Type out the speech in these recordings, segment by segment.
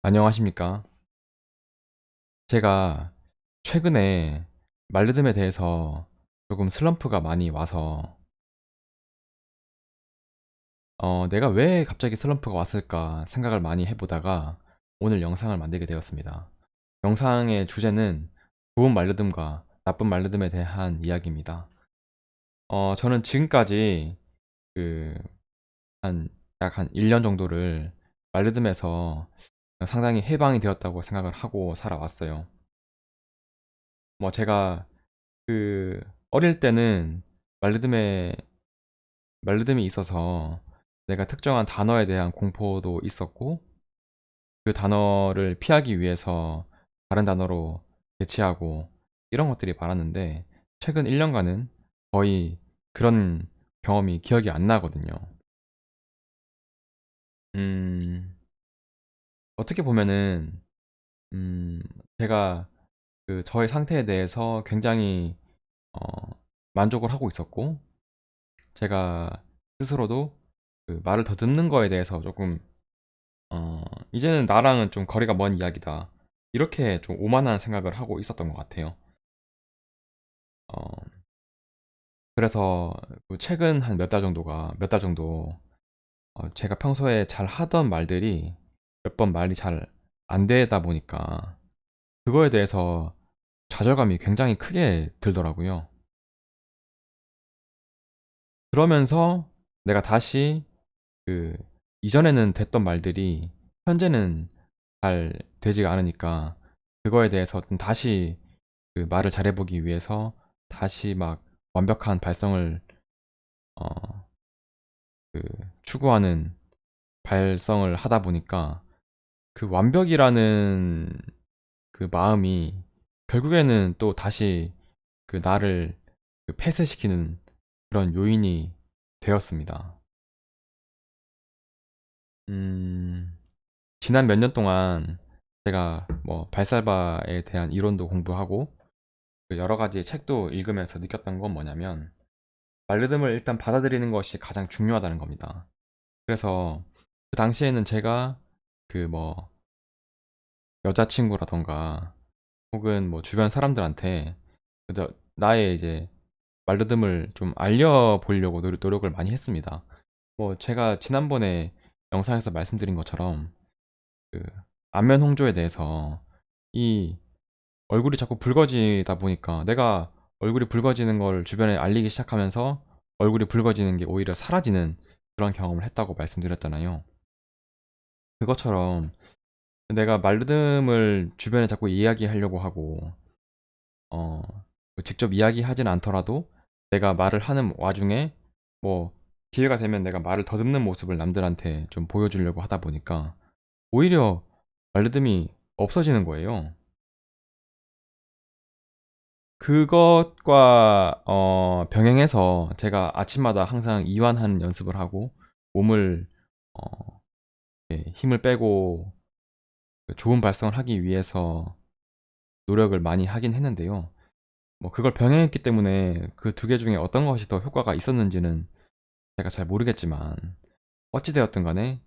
안녕하십니까. 제가 최근에 말리듬에 대해서 조금 슬럼프가 많이 와서 내가 왜 갑자기 슬럼프가 왔을까 생각을 많이 해보다가 오늘 영상을 만들게 되었습니다. 영상의 주제는 좋은 말리듬과 나쁜 말리듬에 대한 이야기입니다. 저는 지금까지 그 약 한 1년 정도를 말리듬에서 상당히 해방이 되었다고 생각을 하고 살아왔어요. 제가 그 어릴 때는 말리듬에 말리듬이 있어서 내가 특정한 단어에 대한 공포도 있었고 그 단어를 피하기 위해서 다른 단어로 대체하고 이런 것들이 많았는데 최근 1년간은 거의 그런 경험이 기억이 안 나거든요. 음, 어떻게 보면은 음, 제가 그 저의 상태에 대해서 굉장히 어, 만족을 하고 있었고 제가 스스로도 그 말을 더듬는 거에 대해서 조금 어, 이제는 나랑은 좀 거리가 먼 이야기다. 이렇게 좀 오만한 생각을 하고 있었던 것 같아요. 어, 그래서 그 최근 한 몇 달 정도 제가 평소에 잘 하던 말들이 몇 번 말이 잘 안 되다 보니까 그거에 대해서 좌절감이 굉장히 크게 들더라고요. 그러면서 내가 다시 그 이전에는 됐던 말들이 현재는 잘 되지가 않으니까 그거에 대해서 좀 다시 그 말을 잘해보기 위해서 다시 막 완벽한 발성을 어, 그 추구하는 발성을 하다 보니까 그 완벽이라는 그 마음이 결국에는 또 다시 그 나를 그 폐쇄시키는 그런 요인이 되었습니다. 음, 지난 몇 년 동안 제가 뭐 발살바에 대한 이론도 공부하고 그 여러 가지 책도 읽으면서 느꼈던 건 뭐냐면 말리듬을 일단 받아들이는 것이 가장 중요하다는 겁니다. 그래서 그 당시에는 제가 그 뭐 여자친구라던가 혹은 뭐 주변 사람들한테 나의 이제 말리듬을 좀 알려보려고 노력을 많이 했습니다. 뭐 제가 지난번에 영상에서 말씀드린 것처럼 그 안면 홍조에 대해서 이 얼굴이 자꾸 붉어지다 보니까 내가 얼굴이 붉어지는 걸 주변에 알리기 시작하면서 얼굴이 붉어지는 게 오히려 사라지는 그런 경험을 했다고 말씀드렸잖아요. 그것처럼 내가 말르듬을 주변에 자꾸 이야기하려고 하고 어, 직접 이야기하진 않더라도 내가 말을 하는 와중에 뭐 기회가 되면 내가 말을 더듬는 모습을 남들한테 좀 보여주려고 하다 보니까 오히려 말르듬이 없어지는 거예요. 그것과 병행해서 제가 아침마다 항상 이완하는 연습을 하고 몸을 어, 힘을 빼고 그 좋은 발성을 하기 위해서 노력을 많이 하긴 했는데요. 뭐 그걸 병행했기 때문에 그 두 개 중에 어떤 것이 더 효과가 있었는지는 제가 잘 모르겠지만 어찌되었든 간에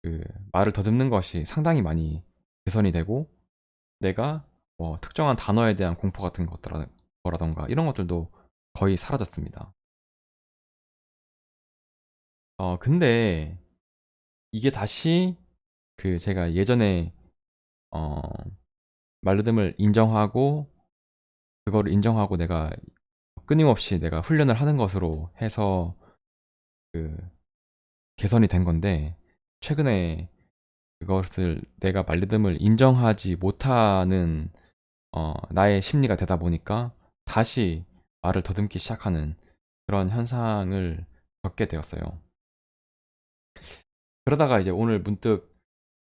그 말을 더듬는 것이 상당히 많이 개선이 되고 내가 뭐 특정한 단어에 대한 공포 같은 거라던가 이런 것들도 거의 사라졌습니다. 근데 이게 다시 그 제가 예전에 어, 말르듬을 인정하고 그거를 인정하고 내가 끊임없이 내가 훈련을 하는 것으로 해서 그 개선이 된 건데 최근에 그것을 내가 말리듬을 인정하지 못하는 나의 심리가 되다 보니까 다시 말을 더듬기 시작하는 그런 현상을 겪게 되었어요. 그러다가 이제 오늘 문득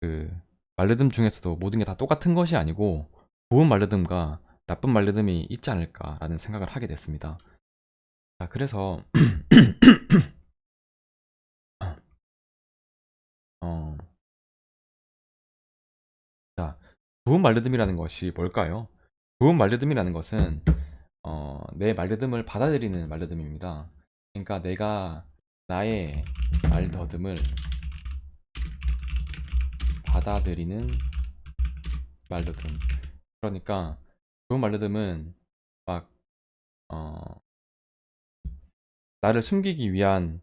그 말르듬 중에서도 모든 게 다 똑같은 것이 아니고 좋은 말르듬과 나쁜 말르듬이 있지 않을까라는 생각을 하게 됐습니다. 자, 그래서 어, 자, 좋은 말르듬이라는 것이 뭘까요? 좋은 말르듬이라는 것은 내 말르듬을 받아들이는 말르듬입니다. 그러니까 내가 나의 말더듬을 받아들이는 말르듬. 그러니까 좋은 말르듬은 막 어, 나를 숨기기 위한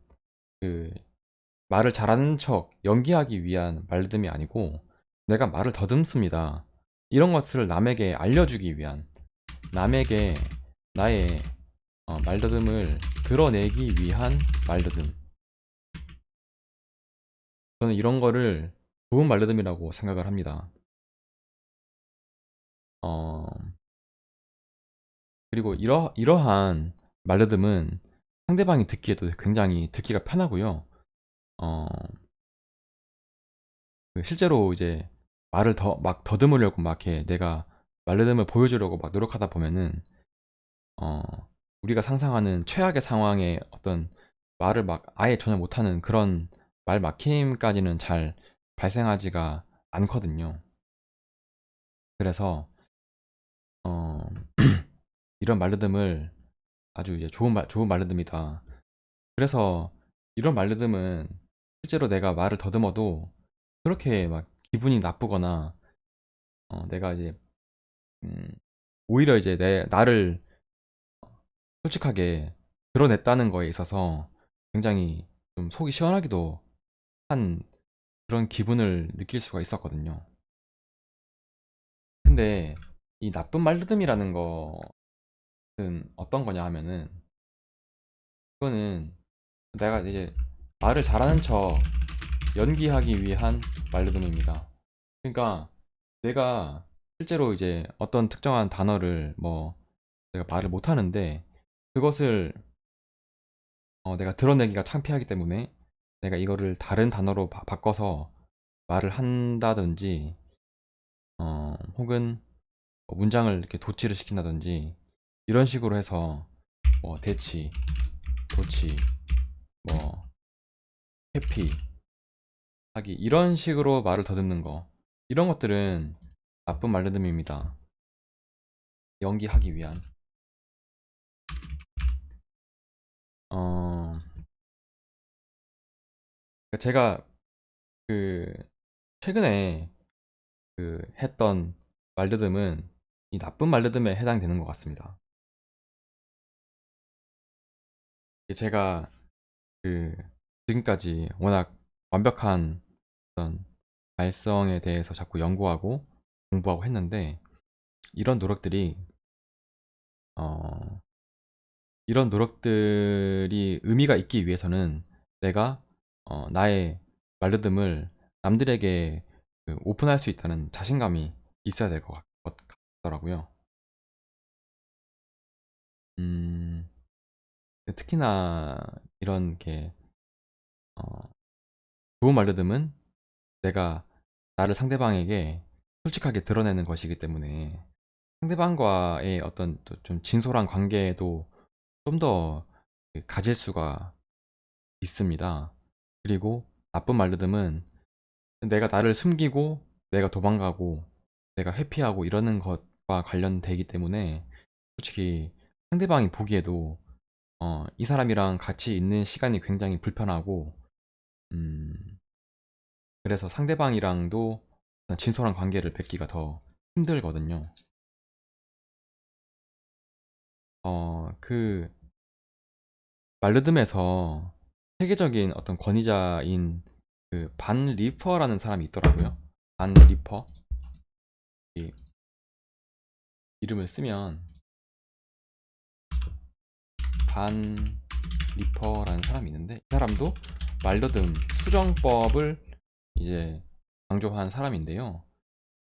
그 말을 잘하는 척 연기하기 위한 말르듬이 아니고 내가 말을 더듬습니다. 이런 것을 남에게 알려주기 위한 남에게 나의 말더듬을 드러내기 위한 말더듬. 저는 이런 거를 좋은 말더듬이라고 생각을 합니다. 어, 그리고 이러한 말더듬은 상대방이 듣기에도 굉장히 듣기가 편하고요. 어, 실제로 이제 말을 막 더듬으려고 막 이렇게 내가 말더듬을 보여주려고 막 노력하다 보면은 어, 우리가 상상하는 최악의 상황에 어떤 말을 막 아예 전혀 못하는 그런 말 막힘까지는 잘 발생하지가 않거든요. 그래서 어, 이런 말르듬을 아주 이제 좋은 말르듬이다. 그래서 이런 말르듬은 실제로 내가 말을 더듬어도 그렇게 막 기분이 나쁘거나 내가 이제 음, 오히려 이제 내 나를 솔직하게 드러냈다는 거에 있어서 굉장히 좀 속이 시원하기도 한 그런 기분을 느낄 수가 있었거든요. 근데 이 나쁜 말르듬이라는 것은 어떤 거냐 하면은 그거는 내가 이제 말을 잘하는 척 연기하기 위한 말르듬입니다. 그러니까 내가 실제로 이제 어떤 특정한 단어를 뭐 내가 말을 못하는데 그것을 내가 드러내기가 창피하기 때문에 내가 이거를 다른 단어로 바꿔서 말을 한다든지 혹은 문장을 이렇게 도치를 시킨다든지 이런 식으로 해서 뭐 대치, 도치, 뭐 회피 하기 이런 식으로 말을 더듬는 거 이런 것들은 나쁜 말르듬입니다. 연기하기 위한 어 제가 그 최근에 했던 말르듬은 이 나쁜 말르듬에 해당되는 것 같습니다. 제가 그 지금까지 워낙 완벽한 어떤 발성에 대해서 자꾸 연구하고 공부하고 했는데 이런 노력들이 어, 이런 노력들이 의미가 있기 위해서는 내가 나의 말르듬을 남들에게 오픈할 수 있다는 자신감이 있어야 될 것 같더라고요. 음, 특히나 이런 게 어, 좋은 말르듬은 내가 나를 상대방에게 솔직하게 드러내는 것이기 때문에 상대방과의 어떤 좀 진솔한 관계도 좀 더 가질 수가 있습니다. 그리고 나쁜 말르듬은 내가 나를 숨기고 내가 도망가고 내가 회피하고 이러는 것과 관련되기 때문에 솔직히 상대방이 보기에도 이 사람이랑 같이 있는 시간이 굉장히 불편하고 음, 그래서 상대방이랑도 진솔한 관계를 맺기가 더 힘들거든요. 그 말르듬에서 세계적인 어떤 권위자인 그 반 리퍼라는 사람이 있더라고요. 반 리퍼. 이 이름을 쓰면 반 리퍼라는 사람이 있는데 이 사람도 말르듬 수정법을 이제 강조한 사람인데요.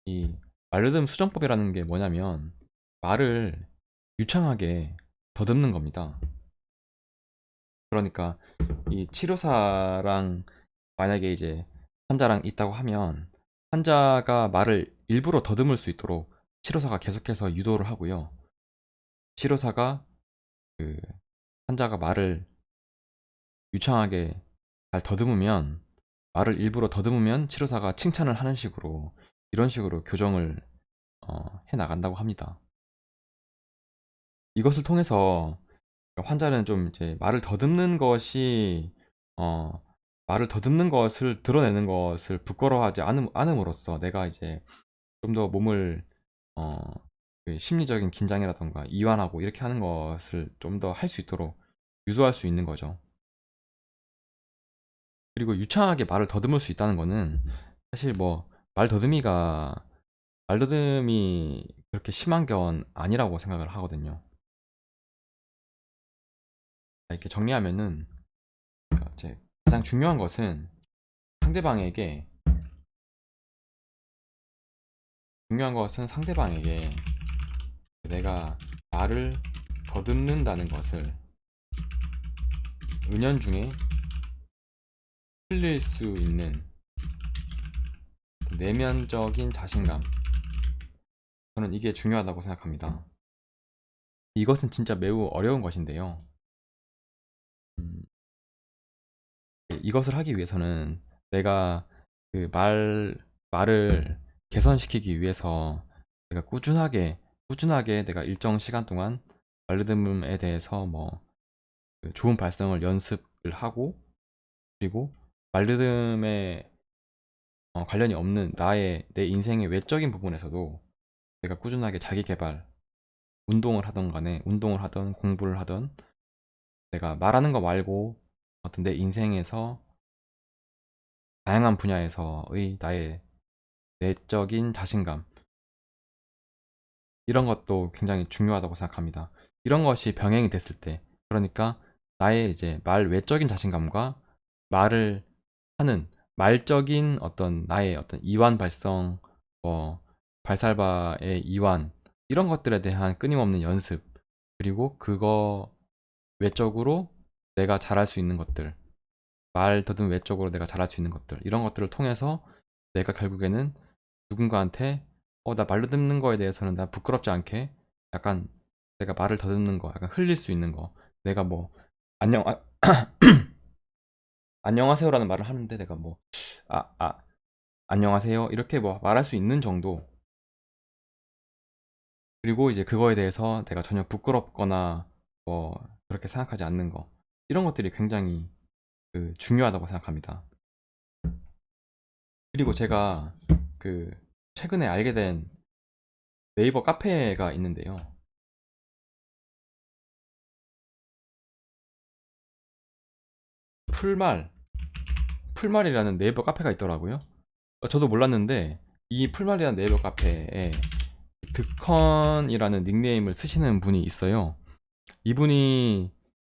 이 말르듬 수정법이라는 게 뭐냐면 말을 유창하게 더듬는 겁니다. 그러니까 이 치료사랑 만약에 이제 환자랑 있다고 하면 환자가 말을 일부러 더듬을 수 있도록 치료사가 계속해서 유도를 하고요. 치료사가 그 환자가 말을 유창하게 잘 더듬으면 말을 일부러 더듬으면 치료사가 칭찬을 하는 식으로 이런 식으로 교정을 해 나간다고 합니다. 이것을 통해서 환자는 좀 이제 어, 말을 더듬는 것을 드러내는 것을 부끄러워하지 않음으로써 내가 이제 좀 더 몸을 어, 그 심리적인 긴장이라던가 이완하고 이렇게 하는 것을 좀 더 할 수 있도록 유도할 수 있는 거죠. 그리고 유창하게 말을 더듬을 수 있다는 거는 사실 뭐 말더듬이 그렇게 심한 건 아니라고 생각을 하거든요. 이렇게 정리하면은 그러니까 이제 가장 중요한 것은 상대방에게 상대방에게 내가 말을 더듬는다는 것을 은연중에 흘릴 수 있는 내면적인 자신감. 저는 이게 중요하다고 생각합니다. 이것은 진짜 매우 어려운 것인데요. 음, 이것을 하기 위해서는 내가 그 말을 개선시키기 위해서 내가 꾸준하게 내가 일정 시간 동안 말르듬에 대해서 그 좋은 발성을 연습을 하고, 그리고 말르듬에 관련이 없는 내 인생의 외적인 부분에서도 내가 꾸준하게 자기 개발, 운동을 하던 공부를 하던, 내가 말하는 거 말고 어떤 내 인생에서 다양한 분야에서의 나의 내적인 자신감, 이런 것도 굉장히 중요하다고 생각합니다. 이런 것이 병행이 됐을 때, 그러니까 나의 이제 말 외적인 자신감과 말을 하는 말적인 어떤 나의 어떤 이완 발성, 뭐 발살바의 이완, 이런 것들에 대한 끊임없는 연습, 그리고 그거 외적으로 내가 잘할 수 있는 것들, 말 더듬 외적으로 내가 잘할 수 있는 것들, 이런 것들을 통해서 내가 결국에는 누군가한테 나 말로 듣는 거에 대해서는 나 부끄럽지 않게 약간 내가 말을 더듬는 거, 약간 흘릴 수 있는 거, 내가 뭐 안녕 안녕하세요라는 말을 하는데 내가 아, 아, 안녕하세요 이렇게 뭐 말할 수 있는 정도, 그리고 이제 그거에 대해서 내가 전혀 부끄럽거나 뭐 그렇게 생각하지 않는 거, 이런 것들이 굉장히 중요하다고 생각합니다. 그리고 제가 그 최근에 알게 된 네이버 카페가 있는데요. 풀말 풀말이라는 네이버 카페가 있더라고요. 저도 몰랐는데 이 풀말이라는 네이버 카페에 득컨이라는 닉네임을 쓰시는 분이 있어요. 이분이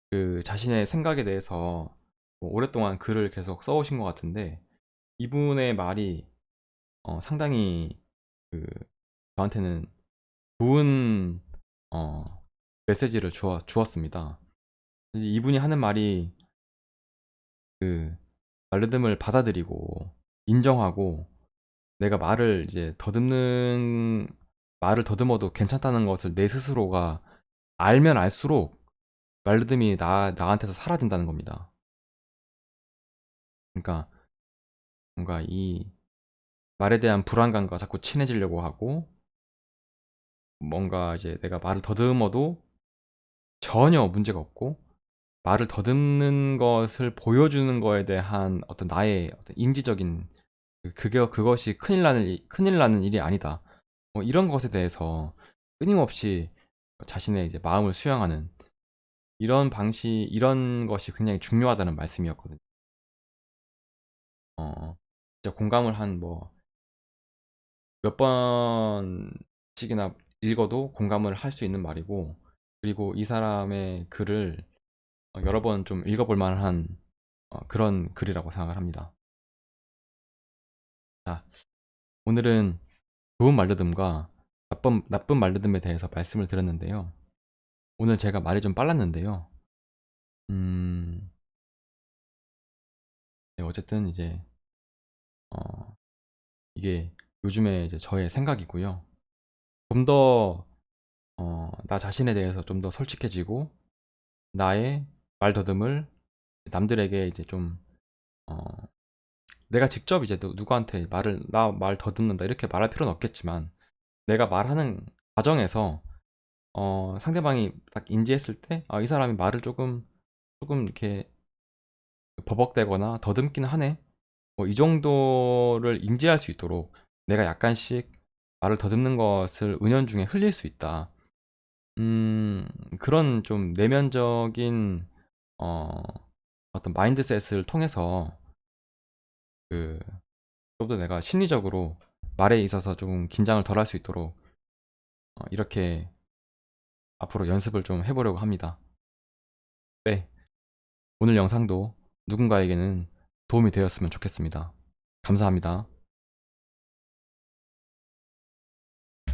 그 자신의 생각에 대해서 뭐 오랫동안 글을 계속 써오신 것 같은데, 이분의 말이 상당히 그 저한테는 좋은 어, 메시지를 주었습니다. 이분이 하는 말이 그 말르듬을 받아들이고 인정하고, 내가 말을 더듬어도 괜찮다는 것을 내 스스로가 알면 알수록 말르듬이 나한테서 사라진다는 겁니다. 그러니까 뭔가 이 말에 대한 불안감과 자꾸 친해지려고 하고, 뭔가 이제 내가 말을 더듬어도 전혀 문제가 없고, 말을 더듬는 것을 보여주는 거에 대한 어떤 나의 어떤 인지적인 그것이 큰일 나는 일이 아니다. 이런 것에 대해서 끊임없이 자신의 이제 마음을 수양하는 이런 것이 굉장히 중요하다는 말씀이었거든요. 진짜 공감을 한 몇 번씩이나 읽어도 공감을 할 수 있는 말이고, 그리고 이 사람의 글을 여러 번 좀 읽어볼 만한 그런 글이라고 생각을 합니다. 자, 오늘은 좋은 말르듬과 나쁜 말르듬에 대해서 말씀을 드렸는데요. 오늘 제가 말이 좀 빨랐는데요. 음, 네, 어쨌든 이제 어, 이게 요즘에 이제 저의 생각이고요. 좀 더 나 자신에 대해서 좀 더 솔직해지고, 나의 말더듬을 남들에게 이제 좀 어, 내가 직접 이제 누구한테 나 말 더듬는다 이렇게 말할 필요는 없겠지만, 내가 말하는 과정에서 상대방이 딱 인지했을 때, 이 사람이 말을 조금 이렇게 버벅대거나 더듬긴 하네, 이 정도를 인지할 수 있도록 내가 약간씩 말을 더듬는 것을 은연중에 흘릴 수 있다. 음, 그런 좀 내면적인 어, 어떤 마인드셋을 통해서 그 좀 더 내가 심리적으로 말에 있어서 조금 긴장을 덜 할 수 있도록 이렇게 앞으로 연습을 좀 해보려고 합니다. 네, 오늘 영상도 누군가에게는 도움이 되었으면 좋겠습니다. 감사합니다.